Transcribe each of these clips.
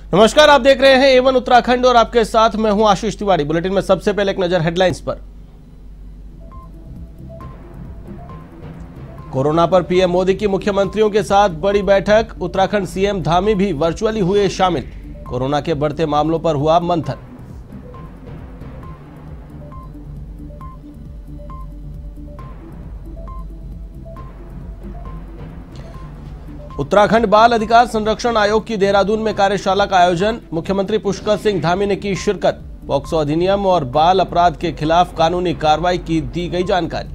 नमस्कार, आप देख रहे हैं A1 उत्तराखंड और आपके साथ मैं हूं आशीष तिवारी। बुलेटिन में सबसे पहले एक नजर हेडलाइंस पर। कोरोना पर पीएम मोदी की मुख्यमंत्रियों के साथ बड़ी बैठक। उत्तराखंड सीएम धामी भी वर्चुअली हुए शामिल। कोरोना के बढ़ते मामलों पर हुआ मंथन। उत्तराखंड बाल अधिकार संरक्षण आयोग की देहरादून में कार्यशाला का आयोजन। मुख्यमंत्री पुष्कर सिंह धामी ने की शिरकत। पॉक्सो अधिनियम और बाल अपराध के खिलाफ कानूनी कार्रवाई की दी गई जानकारी।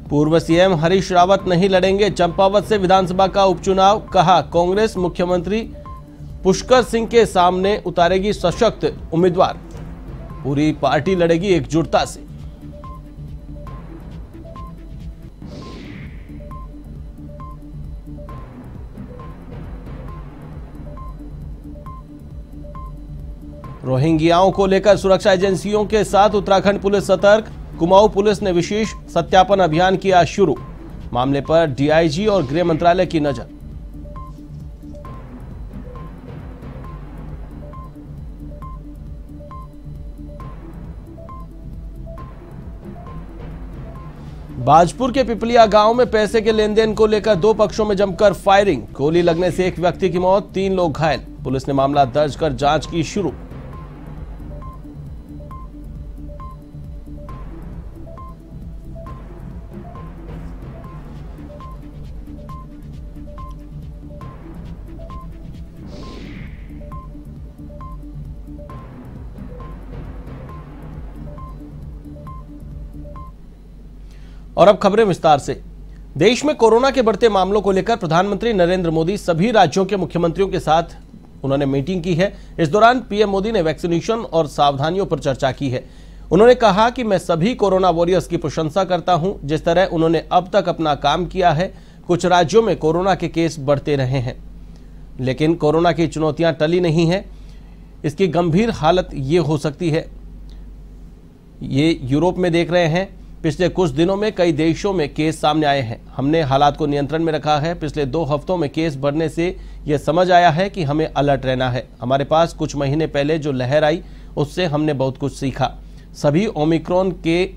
पूर्व सीएम हरीश रावत नहीं लड़ेंगे चंपावत से विधानसभा का उपचुनाव। कहा, कांग्रेस मुख्यमंत्री पुष्कर सिंह के सामने उतारेगी सशक्त उम्मीदवार। पूरी पार्टी लड़ेगी एकजुटता से। रोहिंग्याओं को लेकर सुरक्षा एजेंसियों के साथ उत्तराखंड पुलिस सतर्क। कुमाऊं पुलिस ने विशेष सत्यापन अभियान किया शुरू। मामले पर डीआईजी और गृह मंत्रालय की नजर। बाजपुर के पिपलिया गांव में पैसे के लेन देन को लेकर दो पक्षों में जमकर फायरिंग। गोली लगने से एक व्यक्ति की मौत, 3 लोग घायल। पुलिस ने मामला दर्ज कर जांच की शुरू। और अब खबरें विस्तार से। देश में कोरोना के बढ़ते मामलों को लेकर प्रधानमंत्री नरेंद्र मोदी सभी राज्यों के मुख्यमंत्रियों के साथ उन्होंने मीटिंग की है। इस दौरान पीएम मोदी ने वैक्सीनेशन और सावधानियों पर चर्चा की है। उन्होंने कहा कि मैं सभी कोरोना वॉरियर्स की प्रशंसा करता हूं, जिस तरह उन्होंने अब तक अपना काम किया है। कुछ राज्यों में कोरोना के केस बढ़ते रहे हैं, लेकिन कोरोना की चुनौतियां टली नहीं है। इसकी गंभीर हालत ये हो सकती है। ये यूरोप में देख रहे हैं। पिछले कुछ दिनों में कई देशों में केस सामने आए हैं। हमने हालात को नियंत्रण में रखा है। पिछले 2 हफ्तों में केस बढ़ने से यह समझ आया है कि हमें अलर्ट रहना है। हमारे पास कुछ महीने पहले जो लहर आई, उससे हमने बहुत कुछ सीखा। सभी ओमिक्रॉन के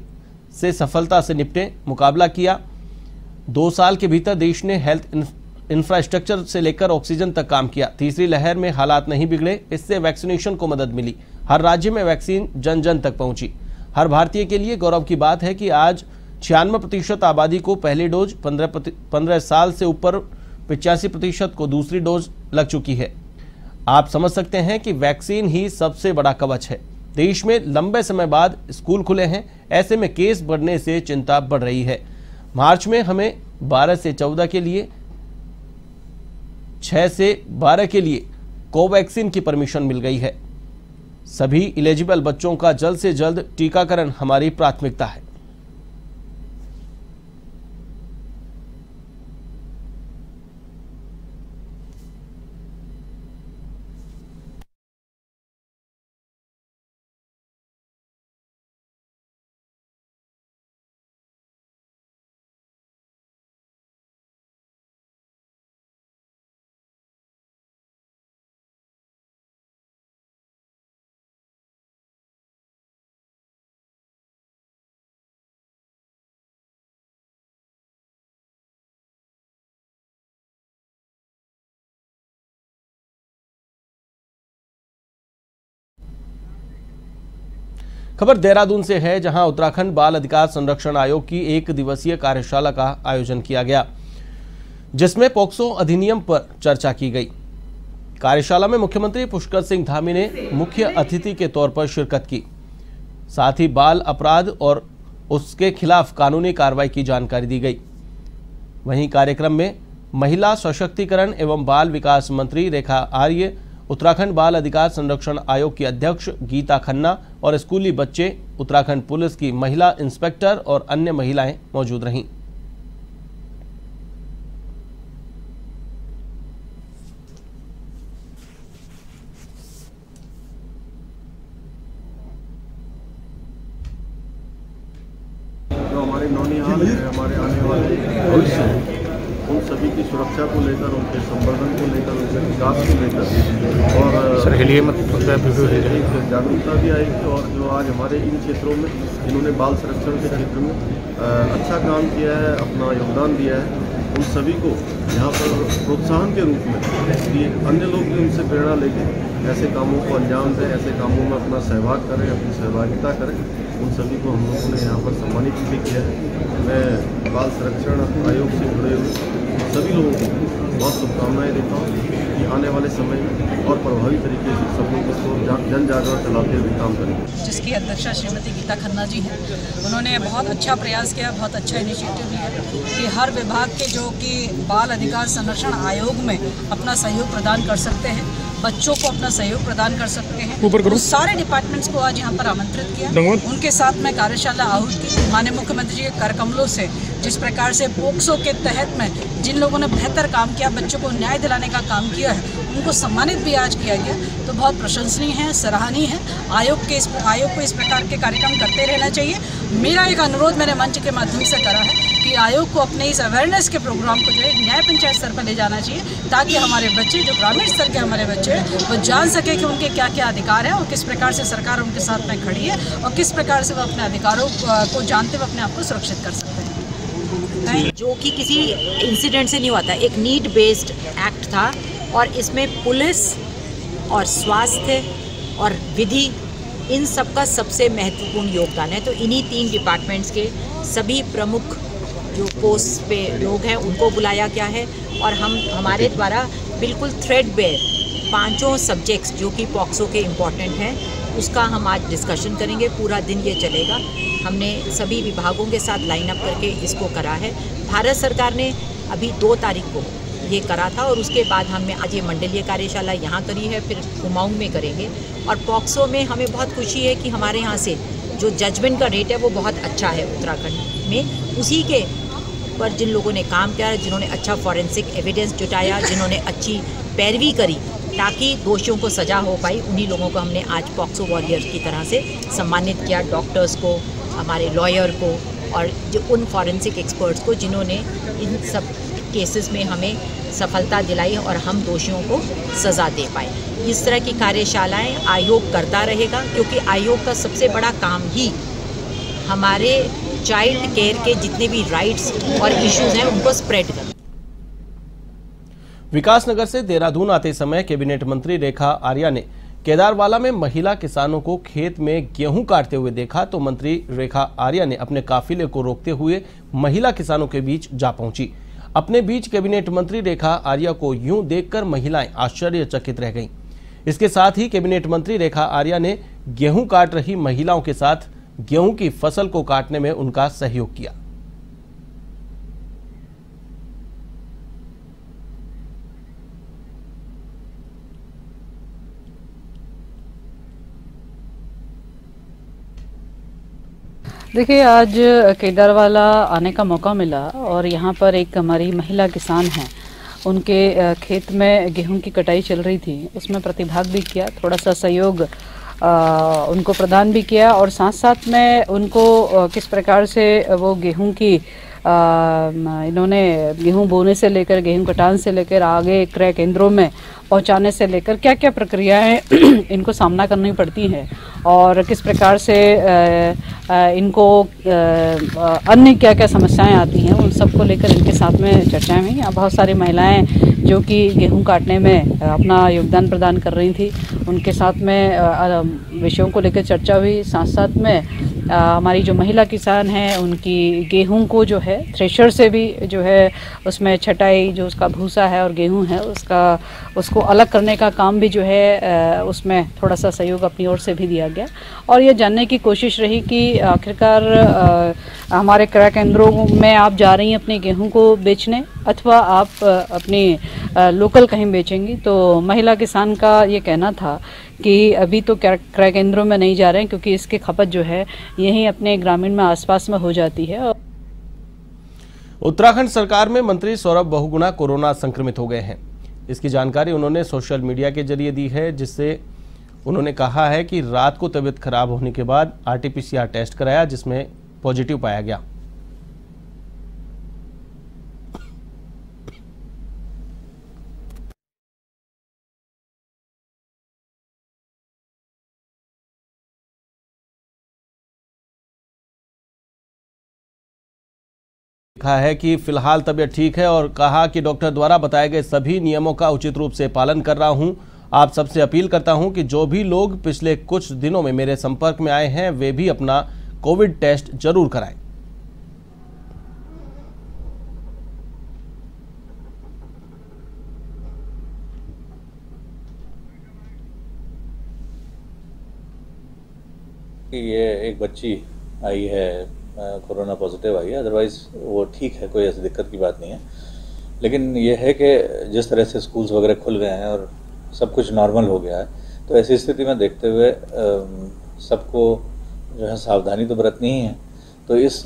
से सफलता से निपटे, मुकाबला किया। 2 साल के भीतर देश ने हेल्थ इंफ्रास्ट्रक्चर से लेकर ऑक्सीजन तक काम किया। तीसरी लहर में हालात नहीं बिगड़े। इससे वैक्सीनेशन को मदद मिली। हर राज्य में वैक्सीन जन जन तक पहुंची। हर भारतीय के लिए गौरव की बात है कि आज 96% आबादी को पहली डोज, 15 साल से ऊपर 85% को दूसरी डोज लग चुकी है। आप समझ सकते हैं कि वैक्सीन ही सबसे बड़ा कवच है। देश में लंबे समय बाद स्कूल खुले हैं। ऐसे में केस बढ़ने से चिंता बढ़ रही है। मार्च में हमें 12 से 14 के लिए, 6 से 12 के लिए कोवैक्सीन की परमिशन मिल गई है। सभी एलिजिबल बच्चों का जल्द से जल्द टीकाकरण हमारी प्राथमिकता है। खबर देहरादून से है, जहां उत्तराखंड बाल अधिकार संरक्षण आयोग की 1 दिवसीय कार्यशाला का आयोजन किया गया, जिसमें पॉक्सो अधिनियम पर चर्चा की गई। कार्यशाला में मुख्यमंत्री पुष्कर सिंह धामी ने मुख्य अतिथि के तौर पर शिरकत की। साथ ही बाल अपराध और उसके खिलाफ कानूनी कार्रवाई की जानकारी दी गई। वहीं कार्यक्रम में महिला सशक्तिकरण एवं बाल विकास मंत्री रेखा आर्य, उत्तराखंड बाल अधिकार संरक्षण आयोग की अध्यक्ष गीता खन्ना और स्कूली बच्चे, उत्तराखंड पुलिस की महिला इंस्पेक्टर और अन्य महिलाएं मौजूद रहीं। हमारे नौनिहाल हैं, हमारे आने वाले भविष्य हैं, उन सभी की सुरक्षा को लेकर, उनके संवर्धन को लेकर, उनके विकास को लेकर और एक जागरूकता भी आएगी। और जो आज हमारे इन क्षेत्रों में जिन्होंने बाल संरक्षण के क्षेत्र में अच्छा काम किया है, अपना योगदान दिया है, उन सभी को यहाँ पर प्रोत्साहन के रूप में कि अन्य लोग भी उनसे प्रेरणा लेकर ऐसे कामों को अंजाम दें, ऐसे कामों में अपना सहभाग करें, अपनी सहभागिता करें, उन सभी को हम लोगों ने यहाँ पर सम्मानित भी किया है। मैं बाल संरक्षण आयोग से जुड़े हुए सभी लोगों को बहुत शुभकामनाएं देता हूँ कि आने वाले समय में और प्रभावी तरीके से सब लोग इसको जन जागरण चलाते हुए काम करेंगे। जिसकी अध्यक्षा श्रीमती गीता खन्ना जी हैं, उन्होंने बहुत अच्छा प्रयास किया, बहुत अच्छा इनिशिएटिव लिया कि हर विभाग के जो कि बाल अधिकार संरक्षण आयोग में अपना सहयोग प्रदान कर सकते हैं, बच्चों को अपना सहयोग प्रदान कर सकते हैं। उस सारे डिपार्टमेंट्स को आज यहाँ पर आमंत्रित किया, उनके साथ में कार्यशाला आहूत की। माननीय मुख्यमंत्री जी के कर कमलों से जिस प्रकार से पोक्सो के तहत में जिन लोगों ने बेहतर काम किया, बच्चों को न्याय दिलाने का काम किया है, उनको सम्मानित भी आज किया गया, तो बहुत प्रशंसनीय है, सराहनीय है। आयोग को इस प्रकार के कार्यक्रम करते रहना चाहिए। मेरा एक अनुरोध मैंने मंच के माध्यम से करा है कि आयोग को अपने इस अवेयरनेस के प्रोग्राम को जो है न्याय पंचायत स्तर पर ले जाना चाहिए, ताकि हमारे बच्चे जो ग्रामीण स्तर के हमारे बच्चे हैं वो जान सके कि उनके क्या क्या अधिकार हैं और किस प्रकार से सरकार उनके साथ में खड़ी है और किस प्रकार से वो अपने अधिकारों को जानते हुए अपने आप को सुरक्षित कर सकते हैं। जो कि किसी इंसिडेंट से नहीं हुआ था, एक नीड बेस्ड एक्ट था और इसमें पुलिस और स्वास्थ्य और विधि इन सब का सबसे महत्वपूर्ण योगदान है। तो इन्हीं 3 डिपार्टमेंट्स के सभी प्रमुख जो पोस्ट पे लोग हैं उनको बुलाया गया है और हमारे द्वारा बिल्कुल थ्रेडबेयर 5 सब्जेक्ट्स जो कि पॉक्सो के इम्पॉर्टेंट हैं उसका हम आज डिस्कशन करेंगे। पूरा दिन ये चलेगा। हमने सभी विभागों के साथ लाइन अप करके इसको करा है। भारत सरकार ने अभी 2 तारीख को ये करा था और उसके बाद हमने आज ये मंडलीय कार्यशाला यहाँ करी है, फिर कुमाऊं में करेंगे। और पॉक्सो में हमें बहुत खुशी है कि हमारे यहाँ से जो जजमेंट का रेट है वो बहुत अच्छा है उत्तराखंड में। उसी के पर जिन लोगों ने काम किया, जिन्होंने अच्छा फॉरेंसिक एविडेंस जुटाया, जिन्होंने अच्छी पैरवी करी ताकि दोषियों को सज़ा हो पाई, उन्हीं लोगों को हमने आज पॉक्सो वॉरियर्स की तरह से सम्मानित किया। डॉक्टर्स को, हमारे लॉयर को और जो उन फॉरेंसिक एक्सपर्ट्स को जिन्होंने इन सब केसेस में हमें सफलता दिलाई और हम दोषियों को सज़ा दे पाए। इस तरह की कार्यशालाएं आयोग करता रहेगा, क्योंकि आयोग का सबसे बड़ा काम ही हमारे चाइल्ड केयर के जितने भी राइट्स और इश्यूज हैं उनको स्प्रेड करना। विकासनगर से देहरादून आते समय कैबिनेट मंत्री रेखा आर्या ने केदारवाला में महिला किसानों को खेत में गेहूं काटते हुए देखा, तो मंत्री रेखा आर्या ने अपने काफिले को रोकते हुए महिला किसानों के बीच जा पहुंची। अपने बीच कैबिनेट मंत्री रेखा आर्या को यूं देखकर महिलाएं आश्चर्यचकित रह गईं। इसके साथ ही कैबिनेट मंत्री रेखा आर्या ने गेहूं काट रही महिलाओं के साथ गेहूं की फसल को काटने में उनका सहयोग किया। देखिए, आज केदारवाला आने का मौका मिला और यहाँ पर एक हमारी महिला किसान हैं, उनके खेत में गेहूं की कटाई चल रही थी, उसमें प्रतिभाग भी किया, थोड़ा सा सहयोग उनको प्रदान भी किया और साथ साथ में उनको किस प्रकार से वो गेहूं की इन्होंने गेहूं बोने से लेकर गेहूं कटान से लेकर आगे क्रय केंद्रों में पहुंचाने से लेकर क्या क्या प्रक्रियाएं इनको सामना करनी पड़ती हैं और किस प्रकार से इनको अन्य क्या क्या समस्याएं आती हैं, उन सब को लेकर इनके साथ में चर्चाएं हुई। यहाँ बहुत सारी महिलाएं जो कि गेहूं काटने में अपना योगदान प्रदान कर रही थी, उनके साथ में विषयों को लेकर चर्चा हुई। साथ साथ में हमारी जो महिला किसान हैं उनकी गेहूं को जो है थ्रेशर से भी जो है उसमें छटाई, जो उसका भूसा है और गेहूं है उसको अलग करने का काम भी जो है उसमें थोड़ा सा सहयोग अपनी ओर से भी दिया गया। और ये जानने की कोशिश रही कि आखिरकार हमारे क्रय केंद्रों में आप जा रही हैं अपने गेहूं को बेचने अथवा आप अपनी लोकल कहीं बेचेंगी। तो महिला किसान का ये कहना था कि अभी तो क्रय केंद्रों में नहीं जा रहे हैं क्योंकि इसकी खपत जो है यहीं अपने ग्रामीण में आसपास में हो जाती है। उत्तराखंड सरकार में मंत्री सौरभ बहुगुणा कोरोना संक्रमित हो गए हैं। इसकी जानकारी उन्होंने सोशल मीडिया के जरिए दी है, जिससे उन्होंने कहा है कि रात को तबीयत खराब होने के बाद आरटीपीसीआर टेस्ट कराया जिसमें पॉजिटिव पाया गया। कहा है कि फिलहाल तबीयत ठीक है और कहा कि डॉक्टर द्वारा बताए गए सभी नियमों का उचित रूप से पालन कर रहा हूं। आप सबसे अपील करता हूं कि जो भी लोग पिछले कुछ दिनों में मेरे संपर्क में आए हैं वे भी अपना कोविड टेस्ट जरूर कराएं। ये एक बच्ची आई है, कोरोना पॉजिटिव आई है, अदरवाइज़ वो ठीक है, कोई ऐसी दिक्कत की बात नहीं है। लेकिन ये है कि जिस तरह से स्कूल्स वगैरह खुल गए हैं और सब कुछ नॉर्मल हो गया है, तो ऐसी स्थिति में देखते हुए सबको जो है सावधानी तो बरतनी ही है। तो इस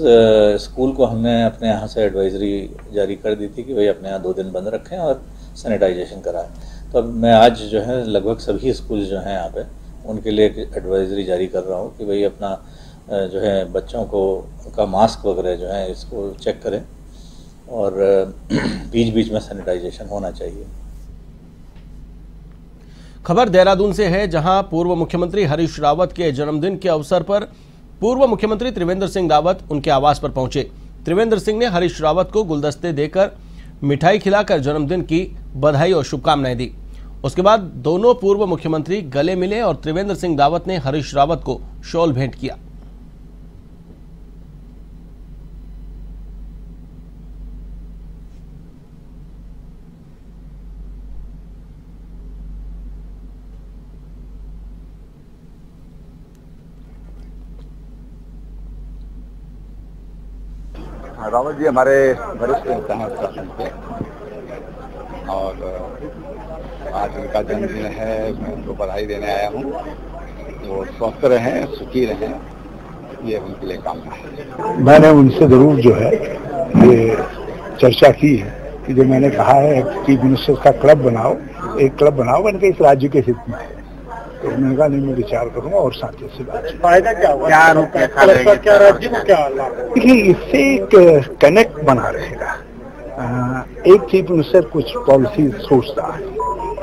स्कूल को हमने अपने यहाँ से एडवाइजरी जारी कर दी थी कि भाई अपने यहाँ 2 दिन बंद रखें और सैनिटाइजेशन कराएं। तो अब मैं आज जो है लगभग सभी स्कूल जो हैं यहाँ पे उनके लिए एडवाइजरी जारी कर रहा हूँ कि भाई अपना जो है बच्चों को का मास्क वगैरह जो है इसको चेक करें और बीच बीच में सैनिटाइजेशन होना चाहिए। खबर देहरादून से है, जहां पूर्व मुख्यमंत्री हरीश रावत के जन्मदिन के अवसर पर पूर्व मुख्यमंत्री त्रिवेंद्र सिंह रावत उनके आवास पर पहुंचे। त्रिवेंद्र सिंह ने हरीश रावत को गुलदस्ते देकर मिठाई खिलाकर जन्मदिन की बधाई और शुभकामनाएं दी। उसके बाद दोनों पूर्व मुख्यमंत्री गले मिले और त्रिवेंद्र सिंह रावत ने हरीश रावत को शॉल भेंट किया। रावत जी हमारे वरिष्ठ नेता हैं उत्तराखंड के, और आज उनका जन्मदिन है, मैं उनको बधाई देने आया हूँ। वो स्वस्थ रहें, सुखी रहें, ये उनके लिए कामना है। मैंने उनसे जरूर जो है ये चर्चा की है कि जो मैंने कहा है चीफ मिनिस्टर का क्लब बनाओ, एक क्लब बनाओ, मैंने कहा इस राज्य के हित में है। तो मैंने कहा नहीं, मैं विचार करूंगा और साथियों से बात। फायदा क्या होगा, क्या राज्य को क्या लाभ? देखिए, इससे एक कनेक्ट बना रहेगा। एक चीफ मिनिस्टर कुछ पॉलिसी सोचता है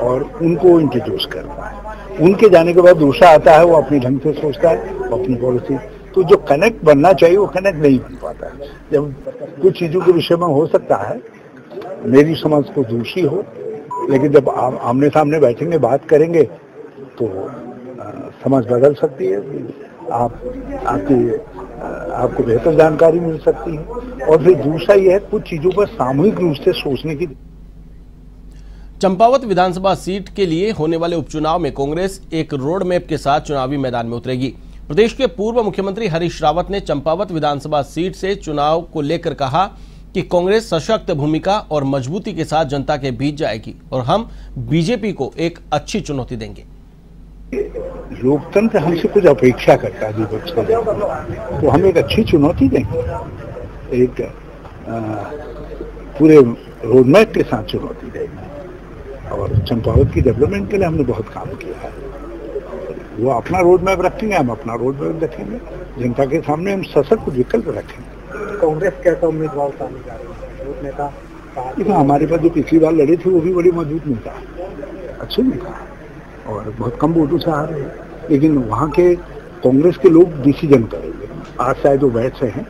और उनको इंट्रोड्यूस करता है, उनके जाने के बाद दूसरा आता है, वो अपने ढंग से सोचता है अपनी पॉलिसी। तो जो कनेक्ट बनना चाहिए वो कनेक्ट नहीं बन पाता है। जब कुछ चीजों के विषय में हो सकता है मेरी समझ को दूषी हो, लेकिन जब आमने सामने बैठेंगे, बात करेंगे तो समझ बदल सकती है, आपको बेहतर जानकारी मिल सकती है। और फिर दूसरा यह है कुछ चीजों पर सामूहिक रूप से सोचने की। चंपावत विधानसभा सीट के लिए होने वाले उपचुनाव में कांग्रेस एक रोड मैप के साथ चुनावी मैदान में उतरेगी। प्रदेश के पूर्व मुख्यमंत्री हरीश रावत ने चंपावत विधानसभा सीट से चुनाव को लेकर कहा कि कांग्रेस सशक्त भूमिका और मजबूती के साथ जनता के बीच जाएगी और हम बीजेपी को एक अच्छी चुनौती देंगे। लोकतंत्र हमसे कुछ अपेक्षा करता है, तो हम एक अच्छी चुनौती देंगे, एक पूरे रोडमैप के साथ चुनौती देंगे। और चंपावत की डेवलपमेंट के लिए हमने बहुत काम किया है। वो अपना रोडमैप रखेंगे, हम अपना रोडमैप रखेंगे, जनता के सामने हम सशक्त विकल्प रखेंगे। कांग्रेस कैसा उम्मीदवार सामने जा रही है? नेता हमारे पास जो पिछली बार लड़े थे वो भी बड़ी मजबूत नेता है, अच्छे नेता है और बहुत कम वोटों से आ रहे हैं। लेकिन वहाँ के कांग्रेस के लोग डिसीजन करेंगे। आज शायद वो बैठ रहे हैं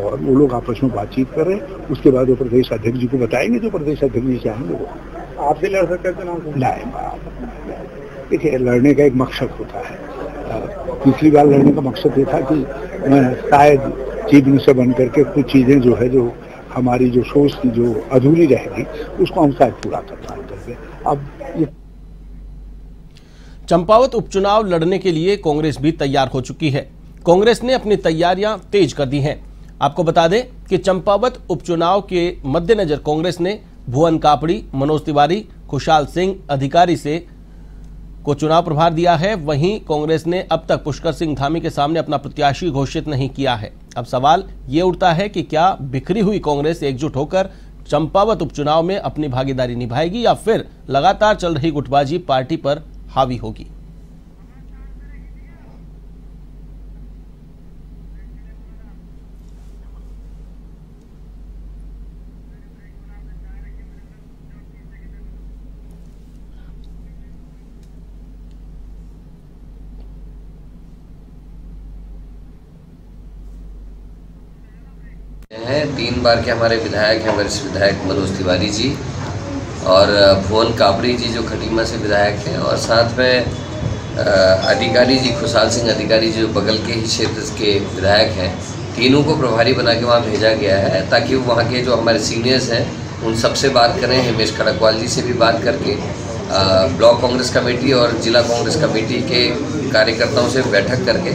और वो लोग आपस में बातचीत कर रहे हैं, उसके बाद वो प्रदेश अध्यक्ष जी को बताएंगे, जो प्रदेश अध्यक्ष जी चाहेंगे वो। आप भी लड़ सकते हैं चुनाव? नहीं, देखिए, लड़ने का एक मकसद होता है। पिछली बार लड़ने का मकसद ये था कि मैं शायद चीफ मिनिस्टर बन करके कुछ चीजें जो है, जो हमारी जो सोच की जो अधूरी रहेगी, उसको हम शायद पूरा कर पाएंगे। अब ये चंपावत उपचुनाव लड़ने के लिए कांग्रेस भी तैयार हो चुकी है। कांग्रेस ने अपनी तैयारियां तेज कर दी हैं। आपको बता दें कि चंपावत उपचुनाव के मद्देनजर कांग्रेस ने भुवन कापड़ी, मनोज तिवारी, खुशहाल सिंह अधिकारी को चुनाव प्रभार दिया है। वहीं कांग्रेस ने अब तक पुष्कर सिंह धामी के सामने अपना प्रत्याशी घोषित नहीं किया है। अब सवाल ये उठता है कि क्या बिखरी हुई कांग्रेस एकजुट होकर चंपावत उपचुनाव में अपनी भागीदारी निभाएगी या फिर लगातार चल रही गुटबाजी पार्टी पर हावी होगी। हैं 3 बार के हमारे विधायक हैं, वरिष्ठ विधायक मनोज तिवारी जी और भुवन कापड़ी जी जो खटीमा से विधायक हैं, और साथ में अधिकारी जी खुशहाल सिंह अधिकारी जी जो बगल के ही क्षेत्र के विधायक हैं। तीनों को प्रभारी बना के वहाँ भेजा गया है ताकि वो वहाँ के जो हमारे सीनियर्स हैं उन सबसे बात करें। हिमेश खड़कवाल जी से भी बात करके ब्लॉक कांग्रेस कमेटी और जिला कांग्रेस कमेटी के कार्यकर्ताओं से बैठक करके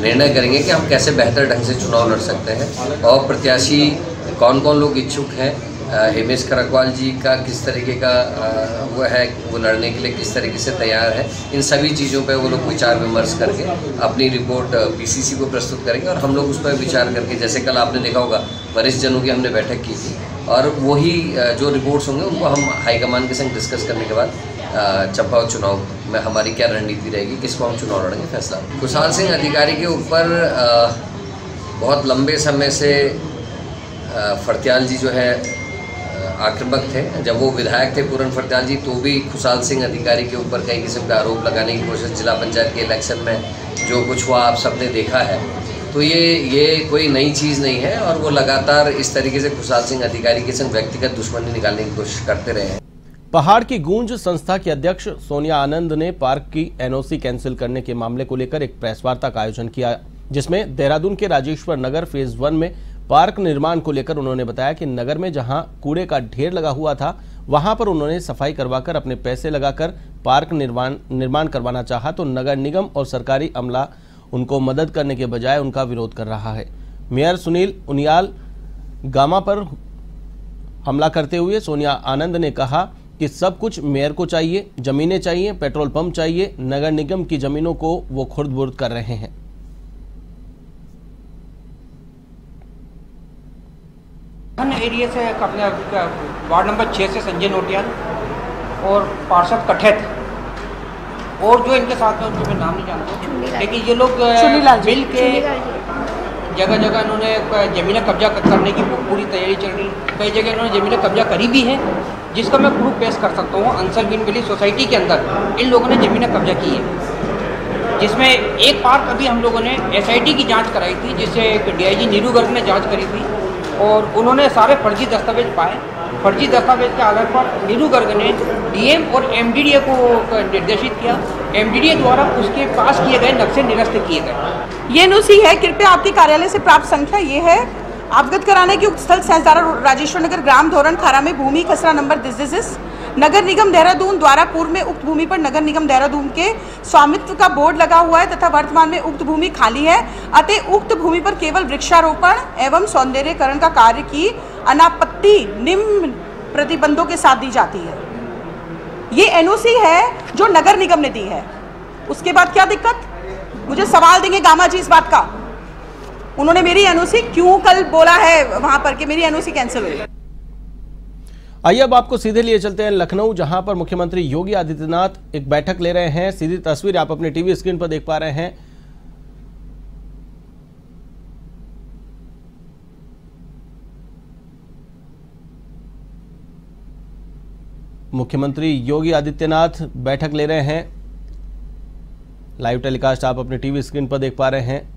निर्णय करेंगे कि हम कैसे बेहतर ढंग से चुनाव लड़ सकते हैं और प्रत्याशी कौन कौन लोग इच्छुक हैं। हिमेश खड़कवाल जी का किस तरीके का वो है, वो लड़ने के लिए किस तरीके से तैयार है, इन सभी चीज़ों पे वो लोग विचार विमर्श करके अपनी रिपोर्ट पीसीसी को प्रस्तुत करेंगे और हम लोग उस पर विचार करके, जैसे कल आपने देखा होगा वरिष्ठ जनों की हमने बैठक की थी और वही जो रिपोर्ट्स होंगे उनको हम हाईकमान के संग डिस्कस करने के बाद चंपावत चुनाव में हमारी क्या रणनीति रहेगी, किसको हम चुनाव लड़ेंगे, फैसला। खुशहाल सिंह अधिकारी के ऊपर बहुत लंबे समय से फर्त्याल जी जो है आक्रामक थे। जब वो विधायक थे पूरन फर्त्याल जी, तो भी खुशहाल सिंह अधिकारी के ऊपर कई किस्म का आरोप लगाने की कोशिश, जिला पंचायत के इलेक्शन में जो कुछ हुआ आप सबने देखा है। तो ये कोई नई चीज़ नहीं है और वो लगातार इस तरीके से खुशहाल सिंह अधिकारी के संग व्यक्तिगत दुश्मनी निकालने की कोशिश करते रहे हैं। पहाड़ की गूंज संस्था की अध्यक्ष सोनिया आनंद ने पार्क की एनओसी कैंसिल करने के मामले को लेकर एक प्रेस वार्ता का आयोजन किया, जिसमें देहरादून के राजेश्वर नगर फेज 1 में पार्क निर्माण को लेकर उन्होंने बताया कि नगर में जहां कूड़े का ढेर लगा हुआ था वहां पर उन्होंने सफाई करवाकर अपने पैसे लगाकर पार्क निर्माण करवाना चाहा तो नगर निगम और सरकारी अमला उनको मदद करने के बजाय उनका विरोध कर रहा है। मेयर सुनील उनियाल गामा पर हमला करते हुए सोनिया आनंद ने कहा कि सब कुछ मेयर को चाहिए, जमीनें चाहिए, पेट्रोल पंप चाहिए, नगर निगम की जमीनों को वो खुर्द-बुर्द कर रहे हैं। एरिया से अपने वार्ड नंबर 6 से संजय नोटियाल और पार्षद कठेत और जो इनके साथ में उनके मैं नाम नहीं जानता, लेकिन ये लोग मिल के जगह जगह इन्होंने ज़मीनें कब्जा करने की पूरी तैयारी चल रही है। कई जगह इन्होंने ज़मीनें कब्जा करी भी है, जिसका मैं प्रूफ पेश कर सकता हूँ। अंसर बिन वैली सोसाइटी के अंदर इन लोगों ने ज़मीनें कब्जा की है, जिसमें एक पार्क अभी हम लोगों ने SIT की जांच कराई थी, जिससे DIG नीरू गर्ग ने जांच करी थी और उन्होंने सारे फर्जी दस्तावेज पाए। फर्जी दस्तावेज के आधार पर नीरू गर्ग ने DM और MDDA को निर्देशित किया। MDDA द्वारा उसके पास किए गए नक्शे निरस्त किए गए। ये NOC है। कृपया आपके कार्यालय से प्राप्त संख्या ये है, अवगत कराने की उक्त स्थल सहसदारा राजेश्वर नगर ग्राम धोरण खारा में भूमि खसरा नंबर दिस नगर निगम देहरादून द्वारा पूर्व में उक्त भूमि पर नगर निगम देहरादून के स्वामित्व का बोर्ड लगा हुआ है तथा वर्तमान में उक्त भूमि खाली है। अतः उक्त भूमि पर केवल वृक्षारोपण एवं सौंदर्यीकरण का कार्य की अनापत्ति निम्न प्रतिबंधों के साथ दी जाती है। ये NOC है जो नगर निगम ने दी है। उसके बाद क्या दिक्कत, मुझे सवाल देंगे गामा जी इस बात का। उन्होंने मेरी NOC क्यों कल बोला है वहां पर कि मेरी NOC कैंसिल हुई। आइए अब आपको सीधे लिए चलते हैं लखनऊ, जहां पर मुख्यमंत्री योगी आदित्यनाथ एक बैठक ले रहे हैं। सीधी तस्वीर आप अपने टीवी स्क्रीन पर देख पा रहे हैं। मुख्यमंत्री योगी आदित्यनाथ बैठक ले रहे हैं। लाइव टेलीकास्ट आप अपने टीवी स्क्रीन पर देख पा रहे हैं।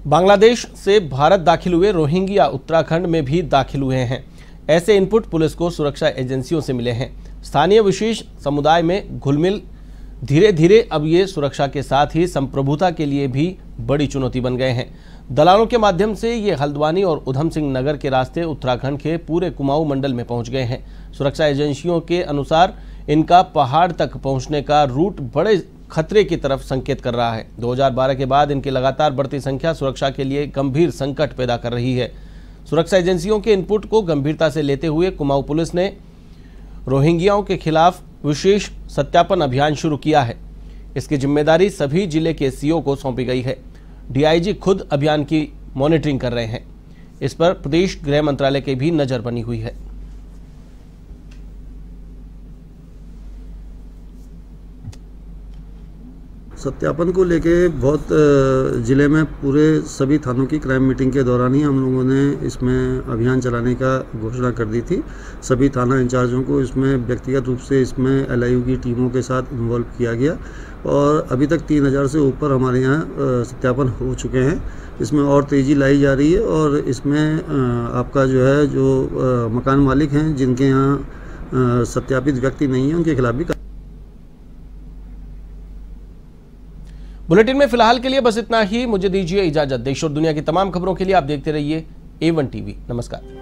बांग्लादेश से भारत दाखिल हुए रोहिंग्या उत्तराखंड में भी दाखिल हुए हैं। ऐसे इनपुट पुलिस को सुरक्षा एजेंसियों से मिले हैं। स्थानीय विशेष समुदाय में घुलमिल धीरे धीरे अब ये सुरक्षा के साथ ही संप्रभुता के लिए भी बड़ी चुनौती बन गए हैं। दलालों के माध्यम से ये हल्द्वानी और उधम सिंह नगर के रास्ते उत्तराखंड के पूरे कुमाऊं मंडल में पहुंच गए हैं। सुरक्षा एजेंसियों के अनुसार इनका पहाड़ तक पहुंचने का रूट बड़े खतरे की तरफ संकेत कर रहा है। 2012 के बाद इनकी लगातार बढ़ती संख्या सुरक्षा के लिए गंभीर संकट पैदा कर रही है। सुरक्षा एजेंसियों के इनपुट को गंभीरता से लेते हुए कुमाऊं पुलिस ने रोहिंग्याओं के खिलाफ विशेष सत्यापन अभियान शुरू किया है। इसकी जिम्मेदारी सभी जिले के सीओ को सौंपी गई है। डीआईजी खुद अभियान की मॉनिटरिंग कर रहे हैं। इस पर प्रदेश गृह मंत्रालय की भी नजर बनी हुई है। सत्यापन को लेके बहुत ज़िले में पूरे सभी थानों की क्राइम मीटिंग के दौरान ही हम लोगों ने इसमें अभियान चलाने का घोषणा कर दी थी। सभी थाना इंचार्जों को इसमें व्यक्तिगत रूप से इसमें एलआईयू की टीमों के साथ इन्वॉल्व किया गया और अभी तक 3000 से ऊपर हमारे यहाँ सत्यापन हो चुके हैं। इसमें और तेज़ी लाई जा रही है और इसमें आपका जो है जो मकान मालिक हैं जिनके यहाँ सत्यापित व्यक्ति नहीं है उनके खिलाफ भी। बुलेटिन में फिलहाल के लिए बस इतना ही। मुझे दीजिए इजाजत। देश और दुनिया की तमाम खबरों के लिए आप देखते रहिए A1 TV। नमस्कार।